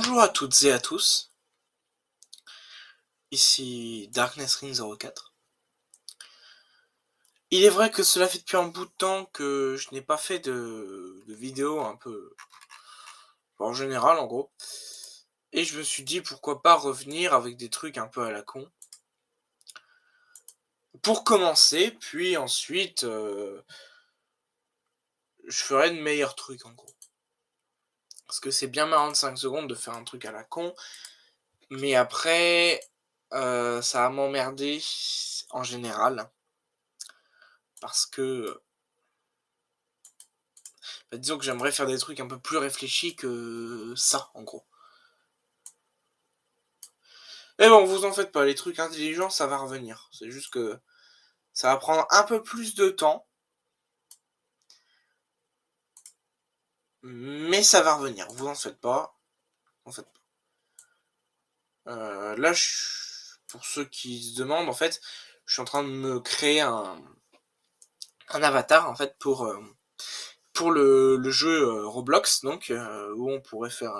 Bonjour à toutes et à tous, ici Darkness Ring 04. Il est vrai que cela fait depuis un bout de temps que je n'ai pas fait de vidéo un peu en général en gros. Et je me suis dit pourquoi pas revenir avec des trucs un peu à la con. Pour commencer, puis ensuite je ferai de meilleurs trucs en gros. Parce que c'est bien marrant de 5 secondes de faire un truc à la con. Mais après, ça va m'emmerder en général. Parce que disons que j'aimerais faire des trucs un peu plus réfléchis que ça, en gros. Mais bon, vous en faites pas, les trucs intelligents, ça va revenir. C'est juste que ça va prendre un peu plus de temps, mais ça va revenir. Vous en faites pas. En fait, là, pour ceux qui se demandent, en fait, je suis en train de me créer un avatar, en fait, pour le jeu Roblox, donc, où on pourrait faire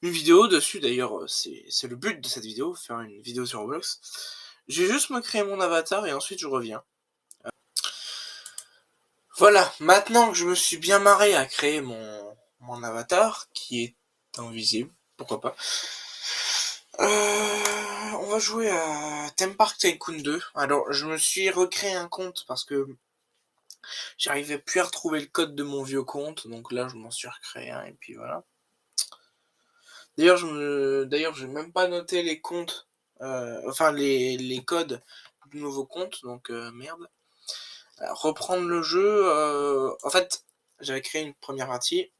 une vidéo dessus. D'ailleurs, c'est le but de cette vidéo, faire une vidéo sur Roblox. Je vais juste me créer mon avatar et ensuite je reviens. Voilà, maintenant que je me suis bien marré à créer mon avatar, qui est invisible, pourquoi pas. On va jouer à Theme Park Tycoon 2. Alors, je me suis recréé un compte parce que j'arrivais plus à retrouver le code de mon vieux compte, donc là je m'en suis recréé un et puis voilà. D'ailleurs, j'ai même pas noté les comptes, enfin les codes du nouveau compte, donc merde. Alors, reprendre le jeu, en fait, j'avais créé une première partie,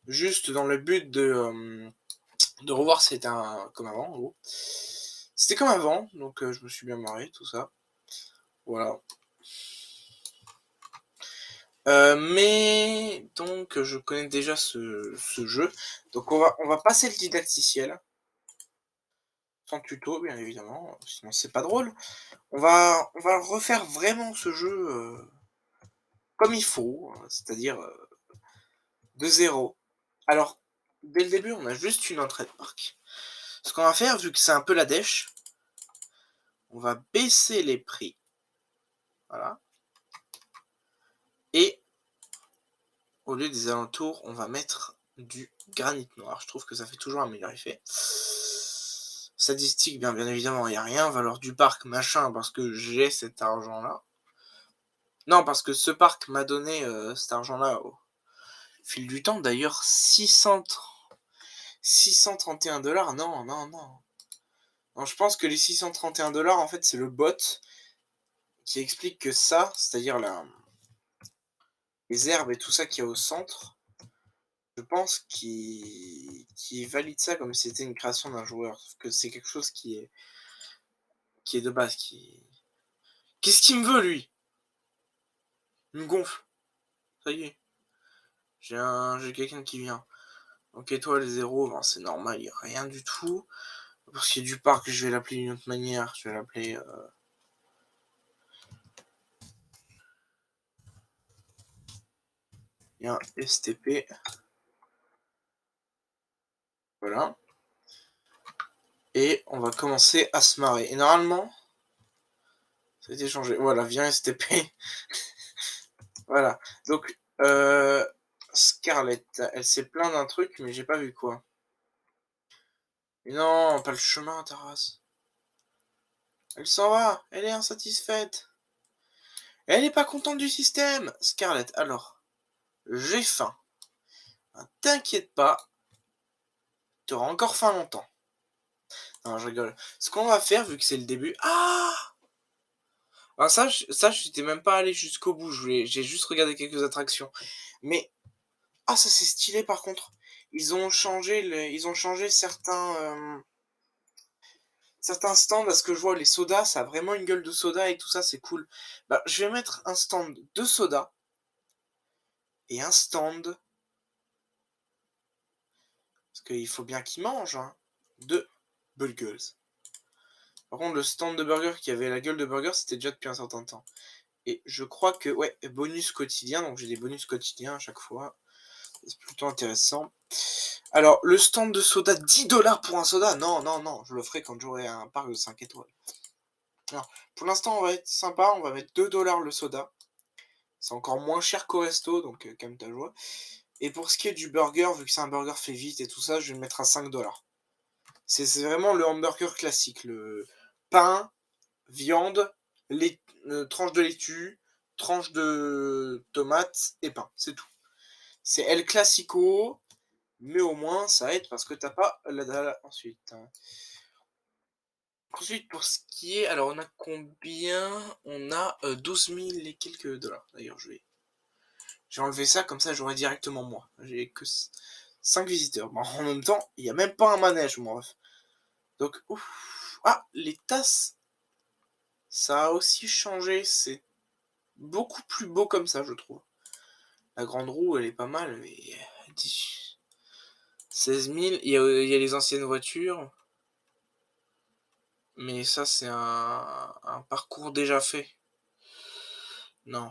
juste dans le but de revoir si c'était comme avant, en gros. C'était comme avant, donc je me suis bien marré, tout ça. Voilà. Mais donc je connais déjà ce jeu, donc on va passer le didacticiel, sans tuto bien évidemment, sinon c'est pas drôle. On va refaire vraiment ce jeu comme il faut, c'est-à-dire de zéro. Alors, dès le début, on a juste une entrée de parc. Ce qu'on va faire, vu que c'est un peu la dèche, on va baisser les prix. Voilà. Et au lieu des alentours, on va mettre du granit noir. Je trouve que ça fait toujours un meilleur effet. Statistique, bien évidemment, il n'y a rien. Valeur du parc, machin, parce que j'ai cet argent-là. Non, parce que ce parc m'a donné cet argent-là au fil du temps. D'ailleurs, 631 $. Non, non, non. Non, je pense que les 631 $, en fait, c'est le bot qui explique que ça, c'est-à-dire les herbes et tout ça qu'il y a au centre, je pense qu'il valide ça comme si c'était une création d'un joueur. Sauf que c'est quelque chose qui est de base. Qu'est-ce qu'il me veut, lui? Il me gonfle. Ça y est. J'ai quelqu'un qui vient. Donc étoile 0, ben, c'est normal, il n'y a rien du tout. Pour ce qui est du parc, je vais l'appeler d'une autre manière. Je vais l'appeler... Il y a un STP. Voilà. Et on va commencer à se marrer. Et normalement, ça a été changé. Voilà, viens STP. Voilà. Donc, Scarlett, elle s'est plaint d'un truc, mais j'ai pas vu quoi. Mais non, pas le chemin, Taras. Elle s'en va, elle est insatisfaite. Elle est pas contente du système. Scarlett, alors, j'ai faim. T'inquiète pas, t'auras encore faim longtemps. Non, je rigole. Ce qu'on va faire, vu que c'est le début... Ah, alors ça, j'étais même pas allé jusqu'au bout. J'ai juste regardé quelques attractions. Mais... Ah, ça c'est stylé par contre. Ils ont changé certains stands, à ce que je vois, les sodas, ça a vraiment une gueule de soda et tout ça, c'est cool. Bah, je vais mettre un stand de soda et un stand, parce qu'il faut bien qu'ils mangent, hein, de burgers. Par contre, le stand de burger qui avait la gueule de burger, c'était déjà depuis un certain temps. Et je crois que, ouais, bonus quotidien, donc j'ai des bonus quotidiens à chaque fois. C'est plutôt intéressant. Alors, le stand de soda, 10 $ pour un soda? Non, non, non, je le ferai quand j'aurai un parc de 5 étoiles. Alors, pour l'instant, on va être sympa, on va mettre 2 $ le soda. C'est encore moins cher qu'au resto, donc calme ta joie. Et pour ce qui est du burger, vu que c'est un burger fait vite et tout ça, je vais le mettre à 5 $. C'est vraiment le hamburger classique, le pain, viande, tranche de laitue, tranche de tomate et pain, c'est tout. C'est El Classico, mais au moins ça aide parce que t'as pas la dalle ensuite, hein. Ensuite, pour ce qui est, alors on a combien? On a 12 000 et quelques dollars. D'ailleurs, j'ai enlevé ça, comme ça j'aurai directement moi. J'ai que 5 visiteurs. Bon, en même temps, il n'y a même pas un manège, mon ref. Donc, ouf. Ah, les tasses, ça a aussi changé. C'est beaucoup plus beau comme ça, je trouve. La grande roue, elle est pas mal, mais 16 000. Il y a les anciennes voitures. Mais ça, c'est un parcours déjà fait. Non.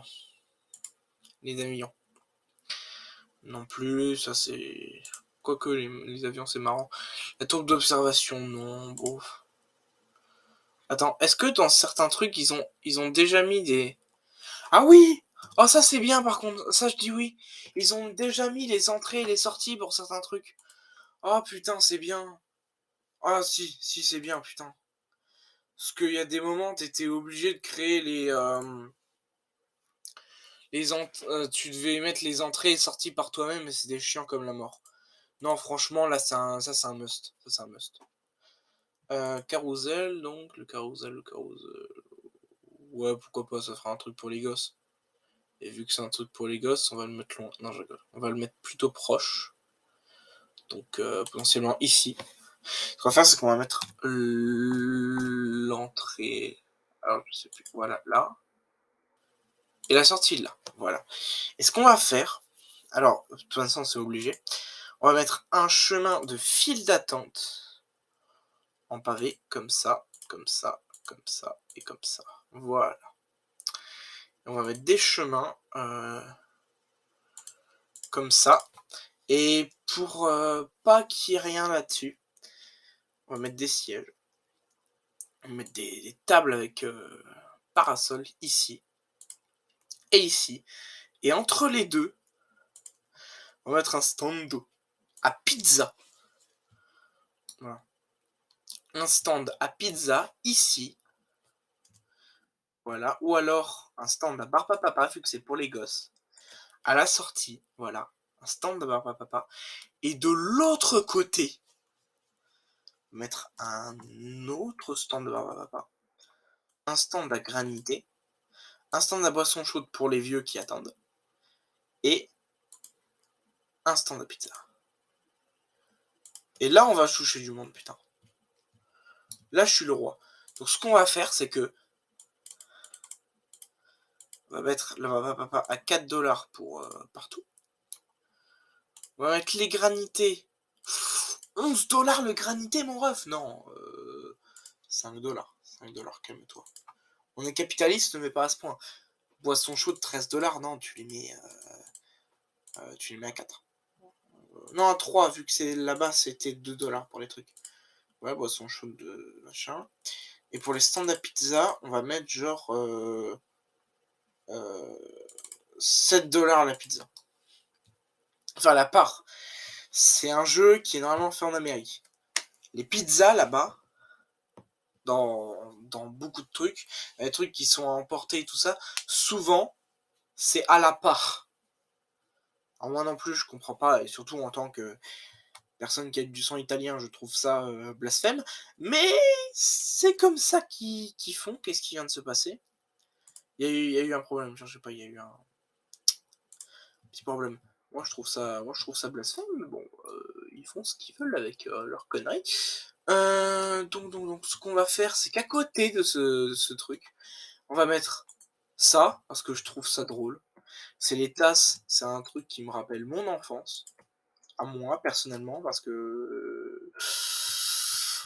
Les avions. Non plus, ça c'est... Quoique les avions, c'est marrant. La tour d'observation, non, bon. Attends, est-ce que dans certains trucs, ils ont déjà mis des... Ah oui! Oh, ça c'est bien par contre, ça je dis oui. Ils ont déjà mis les entrées et les sorties pour certains trucs. Oh putain, c'est bien. Ah si, si c'est bien, putain. Parce qu'il y a des moments, t'étais obligé de créer tu devais mettre les entrées et sorties par toi-même, et c'est des chiants comme la mort. Non, franchement, là, ça c'est un must. Ça, c'est un must. Carousel, donc, le carousel. Ouais, pourquoi pas, ça fera un truc pour les gosses. Et vu que c'est un truc pour les gosses, on va le mettre loin. Non, je rigole. On va le mettre plutôt proche. Donc, potentiellement ici. Ce qu'on va faire, c'est qu'on va mettre l'entrée. Alors, je sais plus. Voilà, là. Et la sortie là. Voilà. Et ce qu'on va faire. Alors, de toute façon, c'est obligé. On va mettre un chemin de file d'attente en pavé, comme ça, comme ça, comme ça et comme ça. Voilà. Et on va mettre des chemins comme ça. Et pour pas qu'il y ait rien là-dessus, on va mettre des sièges. On va mettre des tables avec parasol ici et ici. Et entre les deux, on va mettre un stand à pizza. Voilà. Un stand à pizza ici. Voilà. Ou alors un stand à barbe à papa, vu que c'est pour les gosses. À la sortie, voilà. Un stand à barbe à papa. Et de l'autre côté, mettre un autre stand de barbe à papa. Un stand à granité. Un stand à boisson chaude pour les vieux qui attendent. Et un stand à pizza. Et là, on va toucher du monde, putain. Là, je suis le roi. Donc, ce qu'on va faire, c'est que on va mettre le barbe à papa à 4 $ pour partout. On va mettre les granités. 11 $ le granité, mon ref. Non, 5 $. 5 $, calme-toi. On est capitaliste, mais pas à ce point. Boisson chaude, 13 $. Non, tu les mets à 4. Non, à 3, vu que c'est là-bas, c'était 2 $ pour les trucs. Ouais, boisson chaude de machin. Et pour les stands à pizza, on va mettre genre 7 $ la pizza. Enfin, la part. C'est un jeu qui est normalement fait en Amérique. Les pizzas là-bas, dans beaucoup de trucs, les trucs qui sont emportés et tout ça, souvent, c'est à la part. Alors moi non plus, je comprends pas, et surtout en tant que personne qui a du sang italien, je trouve ça blasphème. Mais c'est comme ça qu'ils font. Qu'est-ce qui vient de se passer? Il y a eu un problème, je sais pas, il y a eu un petit problème. Moi, je trouve ça blasphème, mais bon, ils font ce qu'ils veulent avec leurs conneries. Donc, ce qu'on va faire, c'est qu'à côté de ce truc, on va mettre ça, parce que je trouve ça drôle. C'est les tasses, c'est un truc qui me rappelle mon enfance, à moi, personnellement, parce que...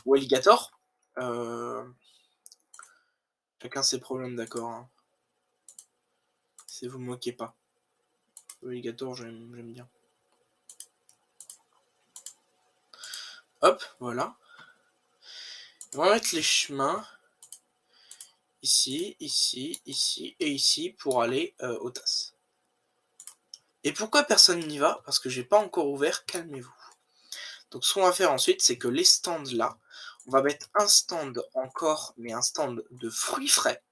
ou Alligator. Euh, Chacun ses problèmes, d'accord, hein. Si vous me moquez pas. Alligator, j'aime bien. Hop, voilà. On va mettre les chemins ici, ici, ici et ici pour aller aux tasses. Et pourquoi personne n'y va? Parce que j'ai pas encore ouvert, calmez-vous. Donc ce qu'on va faire ensuite, c'est que les stands là, on va mettre un stand encore, mais un stand de fruits frais.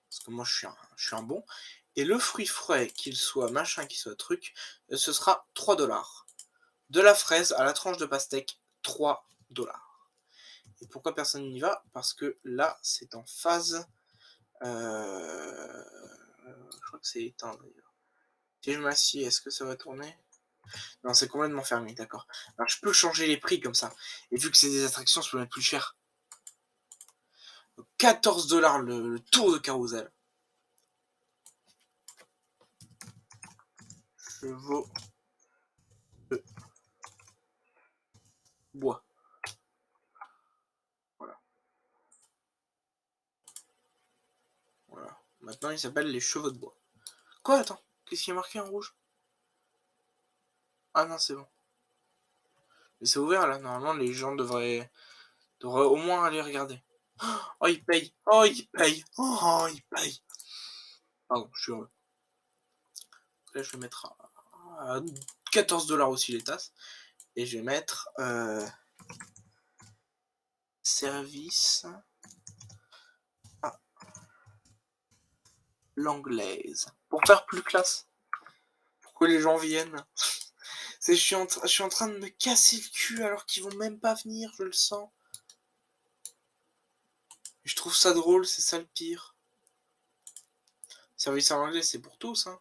Parce que moi je suis un bon. Et le fruit frais, qu'il soit machin, qu'il soit truc, ce sera 3 $. De la fraise à la tranche de pastèque, 3 $. Et pourquoi personne n'y va? Parce que là, c'est en phase. Je crois que c'est éteint d'ailleurs. Si je m'assieds, est-ce que ça va tourner? Non, c'est complètement fermé, d'accord. Alors je peux changer les prix comme ça. Et vu que c'est des attractions, je peux mettre plus cher. 14 $ le tour de carrousel. Chevaux de bois. Voilà. Voilà. Maintenant, il s'appelle les chevaux de bois. Quoi? Attends. Qu'est-ce qui est marqué en rouge? Ah non, c'est bon. Mais c'est ouvert là. Normalement, les gens devraient au moins aller regarder. Oh, ils payent. Oh, ils payent. Oh, ils payent. Pardon, je suis heureux. Là, je vais mettre à 14 $ aussi les tasses. Et je vais mettre service à l'anglaise. Pour faire plus classe. Pour que les gens viennent. Je suis en train de me casser le cul alors qu'ils vont même pas venir, je le sens. Je trouve ça drôle, c'est ça le pire. Service à l'anglais, c'est pour tous, hein.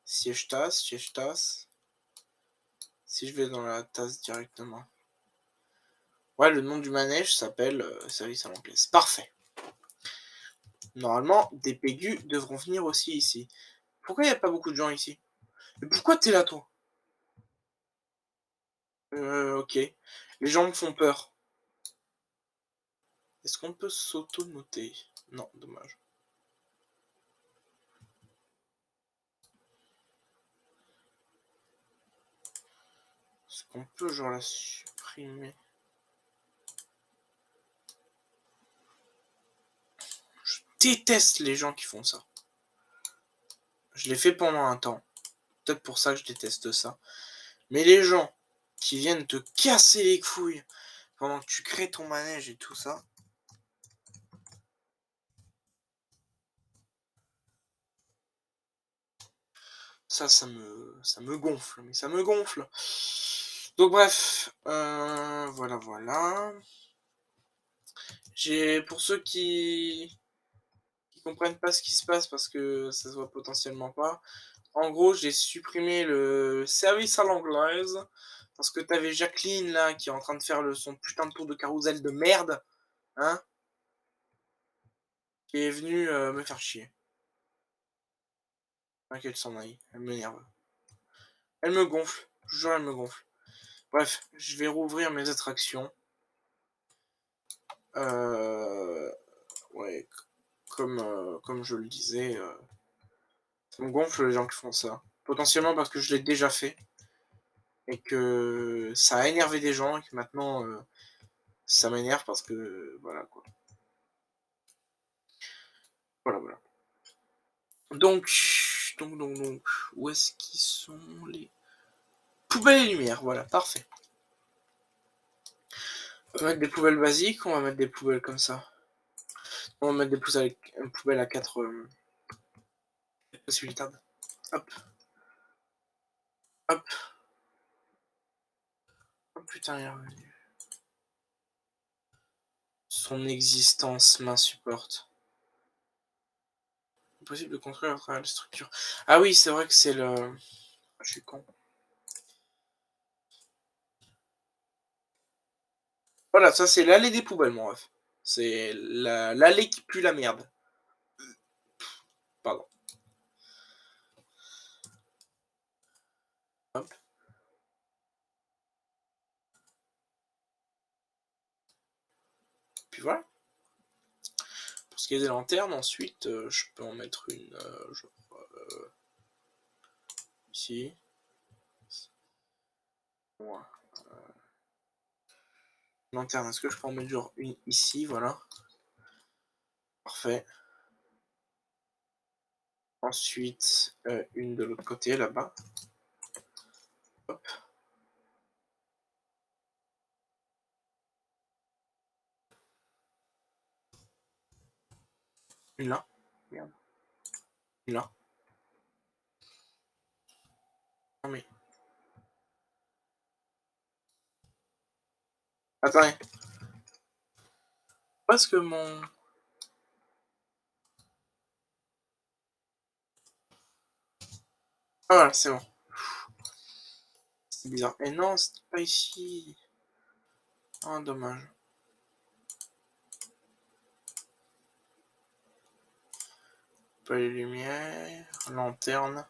Siège tasse, siège tasse. Si je vais dans la tasse directement. Ouais, le nom du manège s'appelle service à l'anglaise. Parfait. Normalement, des pégus devront venir aussi ici. Pourquoi il n'y a pas beaucoup de gens ici? Et pourquoi t'es là, toi? Ok. Les gens me font peur. Est-ce qu'on peut s'auto-noter? Non, dommage. Est-ce qu'on peut, genre, la supprimer? Je déteste les gens qui font ça. Je l'ai fait pendant un temps. Peut-être pour ça que je déteste ça. Mais les gens qui viennent te casser les couilles pendant que tu crées ton manège et tout ça, ça me gonfle, mais ça me gonfle. Donc bref, voilà, voilà. Pour ceux qui comprennent pas ce qui se passe parce que ça se voit potentiellement pas, en gros, j'ai supprimé le service à l'anglaise parce que t'avais Jacqueline là qui est en train de faire son putain de tour de carrousel de merde, hein, qui est venue me faire chier. Enfin, qu'elle s'en aille, elle m'énerve. Elle me gonfle, je jure, elle me gonfle. Bref, je vais rouvrir mes attractions. Euh, ouais, comme je le disais, ça me gonfle les gens qui font ça. Potentiellement parce que je l'ai déjà fait et que ça a énervé des gens et que maintenant ça m'énerve parce que voilà quoi. Voilà, voilà. Donc, donc, où est-ce qu'ils sont les poubelles et lumières? Voilà, parfait. On va mettre des poubelles basiques, on va mettre des poubelles comme ça. On va mettre des poubelles à 4 possibilités. Hop, hop. Oh putain, il est revenu. Son existence m'insupporte. Impossible de construire à travers les structures. Ah oui, c'est vrai que c'est le... Je suis con. Voilà, ça c'est l'allée des poubelles, mon ref. C'est l'allée qui pue la merde. Pardon. Hop. Puis voilà. Pour ce qui est des lanternes, ensuite, je peux en mettre une, genre, ici. Voilà. Lanterne, est-ce que je peux en mettre genre une ici, voilà. Parfait. Ensuite, une de l'autre côté, là-bas. Hop. Une là. Merde. Une là. Non mais... Attendez. Parce que mon... Ah voilà, c'est bon. C'est bizarre. Et non, c'était pas ici. Ah, dommage. Pas les lumières. Lanterne.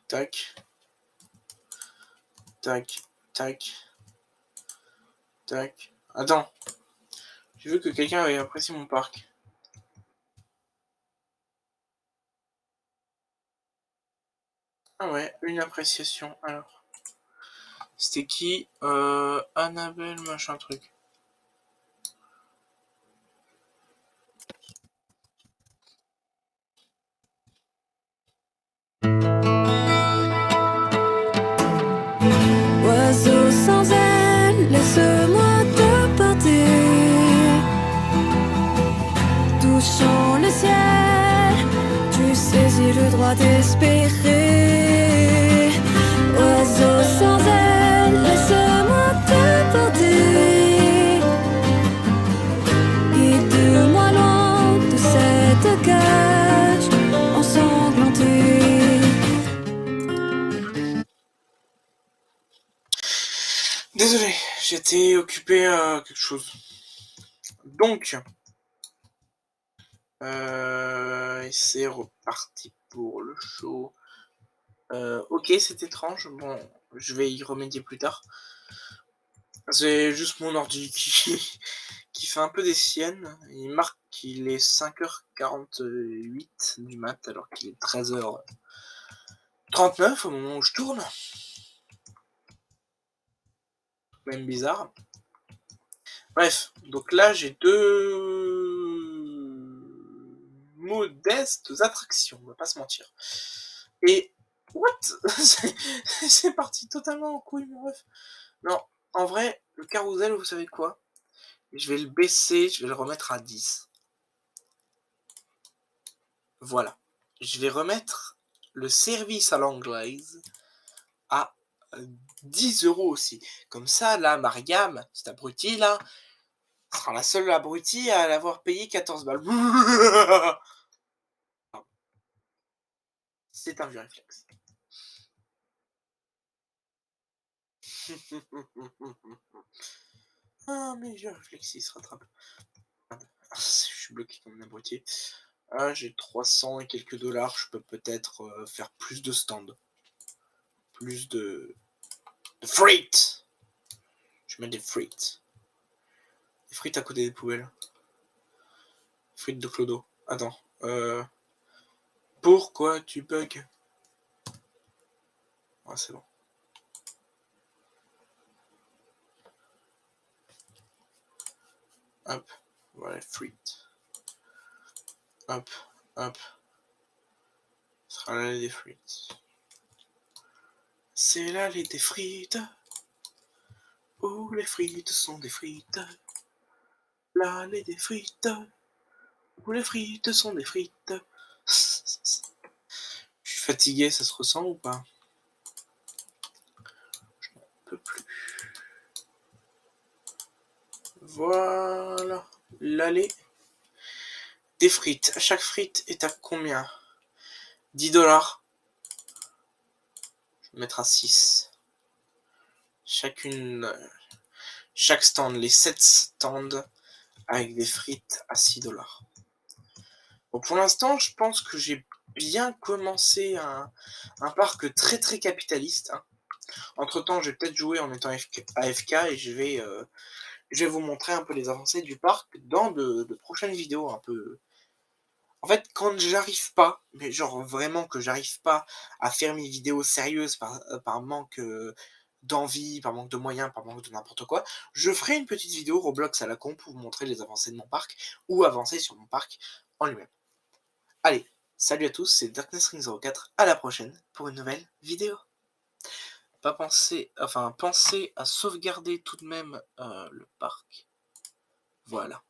Tac. Tac. Tac. Tac. Attends. J'ai vu que quelqu'un avait apprécié mon parc. Ah ouais, une appréciation. Alors. C'était qui Annabelle machin truc. Oiseau sans aile, laisse-moi te porter. Touchant le ciel, tu saisis le droit d'espérer. Oiseau sans aile, laisse-moi te porter. Guide-moi loin de cette cage ensanglantée. Désolé, j'étais occupé à quelque chose. Donc, c'est reparti pour le show. Ok, c'est étrange. Bon, je vais y remédier plus tard. C'est juste mon ordi qui fait un peu des siennes. Il marque qu'il est 5h48 du mat alors qu'il est 13h39 au moment où je tourne. Même bizarre. Bref, donc là j'ai deux modestes attractions, on va pas se mentir. Et what c'est parti totalement en couille mon ref. Non, en vrai, le carrousel, vous savez quoi? Je vais le baisser, je vais le remettre à 10. Voilà. Je vais remettre le service à l'anglaise à 10 euros aussi. Comme ça, là, Mariam, cet abruti là, sera la seule abrutie à l'avoir payé 14 balles. C'est un vieux réflexe. Ah, mais vieux réflexe, il se rattrape. Je suis bloqué comme un abruti. Ah, j'ai 300 et quelques dollars. Je peux peut-être faire plus de stands. Plus de frites. Je mets des frites. Des frites à côté des poubelles. Frites de Clodo. Attends. Pourquoi tu bugs? Ah, c'est bon. Hop. Voilà, frites. Hop. Hop. Ce sera l'allée des frites. C'est l'allée des frites. Où les frites sont des frites. L'allée des frites. Où les frites sont des frites. Je suis fatigué, ça se ressent ou pas? Je n'en peux plus. Voilà. L'allée des frites. Chaque frite est à combien? 10 dollars. Je vais mettre à 6. Chaque stand, les 7 stands avec des frites à 6 dollars. Bon, pour l'instant, je pense que j'ai bien commencé un parc très très capitaliste. Hein. Entre temps, je vais peut-être jouer en étant AFK et je vais vous montrer un peu les avancées du parc dans de prochaines vidéos un peu. En fait, quand j'arrive pas, mais genre vraiment que j'arrive pas à faire mes vidéos sérieuses par manque d'envie, par manque de moyens, par manque de n'importe quoi, je ferai une petite vidéo Roblox à la con pour vous montrer les avancées de mon parc ou avancer sur mon parc en lui-même. Allez, salut à tous, c'est Darkness Ring 04, à la prochaine pour une nouvelle vidéo. Pensez à sauvegarder tout de même le parc. Voilà.